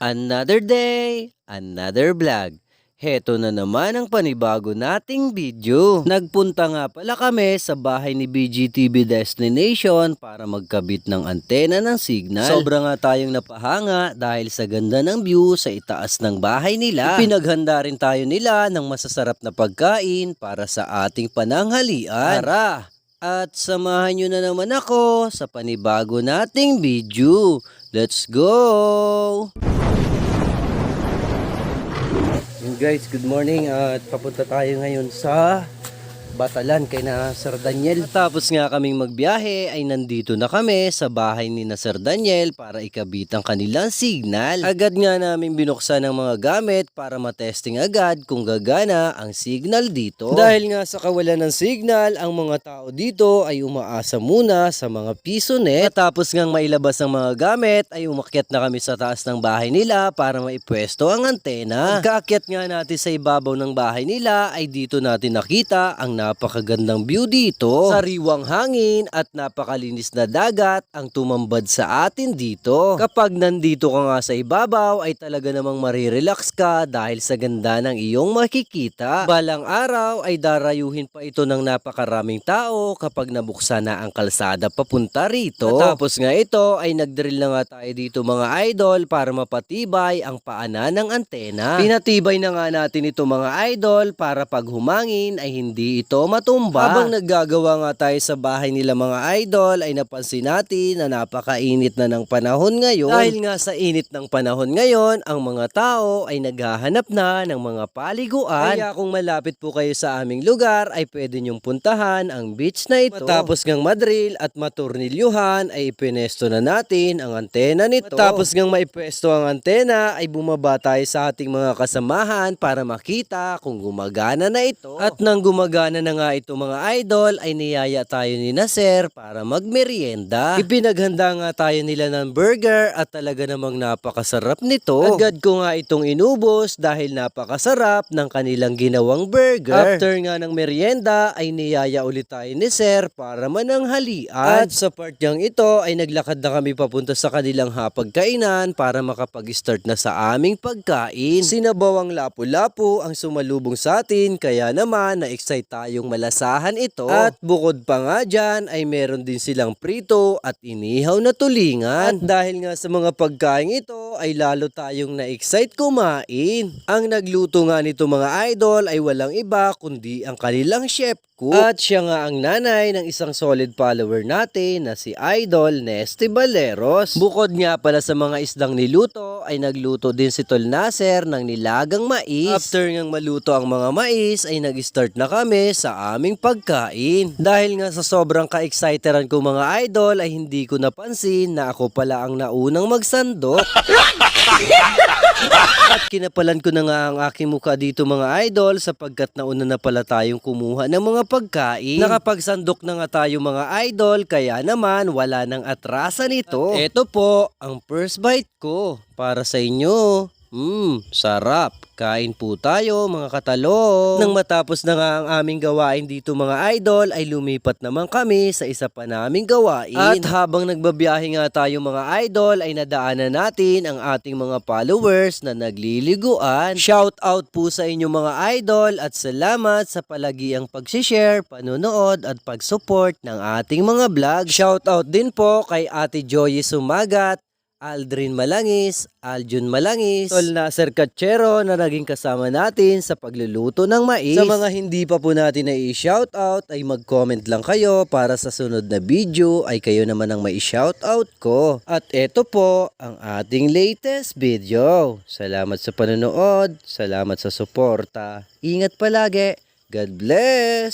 Another day, another vlog. Heto na naman ang panibago nating video. Nagpunta nga pala kami sa bahay ni BGTV Destination para magkabit ng antena ng signal. Sobra nga tayong napahanga dahil sa ganda ng view sa itaas ng bahay nila. Pinaghanda rin tayo nila ng masasarap na pagkain para sa ating pananghalian. Tara! At samahan nyo na naman ako sa panibago nating video. Let's go! Guys, good morning at papunta tayo ngayon sa Batalan kay na Sir Daniel. Tapos nga kaming magbiyahe ay nandito na kami sa bahay ni na Sir Daniel para ikabit ang kanilang signal. Agad nga namin binuksan ang mga gamit para matesting agad kung gagana ang signal dito. Dahil nga sa kawalan ng signal, ang mga tao dito ay umaasa muna sa mga piso net. Tapos ngang mailabas ang mga gamit ay umakyat na kami sa taas ng bahay nila para maipwesto ang antena. Pagkaakyat nga natin sa ibabaw ng bahay nila ay dito natin nakita ang napakagandang view dito. Sariwang hangin at napakalinis na dagat ang tumambad sa atin dito. Kapag nandito ka nga sa ibabaw ay talaga namang marirelax ka dahil sa ganda ng iyong makikita. Balang araw ay darayuhin pa ito ng napakaraming tao kapag nabuksan na ang kalsada papunta rito. Tapos nga ito ay nagdrill na nga tayo dito mga idol para mapatibay ang paanan ng antena. Pinatibay na nga natin ito mga idol para pag humangin ay hindi ito matumba. Habang naggagawa nga tayo sa bahay nila mga idol ay napansin natin na napakainit na ng panahon ngayon. Dahil nga sa init ng panahon ngayon, ang mga tao ay naghahanap na ng mga paliguan. Kaya kung malapit po kayo sa aming lugar ay pwede nyong puntahan ang beach na ito. Matapos ngang madrill at maturnilyohan ay ipinesto na natin ang antena nito. Matapos ngang maipwesto ang antena ay bumaba tayo sa ating mga kasamahan para makita kung gumagana na ito. At nang gumagana na nga ito mga idol ay niyaya tayo ni na Sir para magmerienda. Ipinaghanda nga tayo nila ng burger at talaga namang napakasarap nito. Agad ko nga itong inubos dahil napakasarap ng kanilang ginawang burger. After nga ng merienda ay niyaya ulit tayo ni Sir para mananghalian. At sa part niyang ito ay naglakad na kami papunta sa kanilang hapagkainan para makapag-start na sa aming pagkain. Sinabawang lapu-lapu ang sumalubong sa atin kaya naman na-excite tayong malasahan ito. At bukod pa nga dyan ay meron din silang prito at inihaw na tulingan. At dahil nga sa mga pagkain ito ay lalo tayong na-excite kumain. Ang nagluto nga nito mga idol ay walang iba kundi ang kanilang chef cook. At siya nga ang nanay ng isang solid follower natin na si Idol Nesty Baleros. Bukod nga pala sa mga isdang niluto ay nagluto din si Tol Nasser ng nilagang mais. After ngang maluto ang mga mais ay nag-start na kami sa aming pagkain. Dahil nga sa sobrang ka-exciteran ko mga idol ay hindi ko napansin na ako pala ang naunang magsandok. At kinapalan ko na nga ang aking mukha dito mga idol sapagkat nauna na pala tayong kumuha ng mga pagkain. Nakapagsandok na nga tayo mga idol kaya naman wala nang atrasan ito. At eto po ang first bite ko para sa inyo. Sarap. Kain po tayo mga katalong. Nang matapos na nga ang aming gawain dito mga idol ay lumipat naman kami sa isa pa naming gawain. At habang nagbabiyahe nga tayo mga idol ay nadaanan natin ang ating mga followers na nagliliguan. Shout out po sa inyo mga idol at salamat sa palagiang pagsishare, panonood at pagsupport ng ating mga vlog. Shout out din po kay Ate Joy Sumagat, Aldrin Malangis, Aljun Malangis, Tol Nasser Kachero na naging kasama natin sa pagluluto ng mais. Sa mga hindi pa po natin na i-shoutout ay mag-comment lang kayo para sa sunod na video ay kayo naman ang mai-shoutout ko. At eto po ang ating latest video. Salamat sa panonood, salamat sa suporta. Ingat palagi. God bless!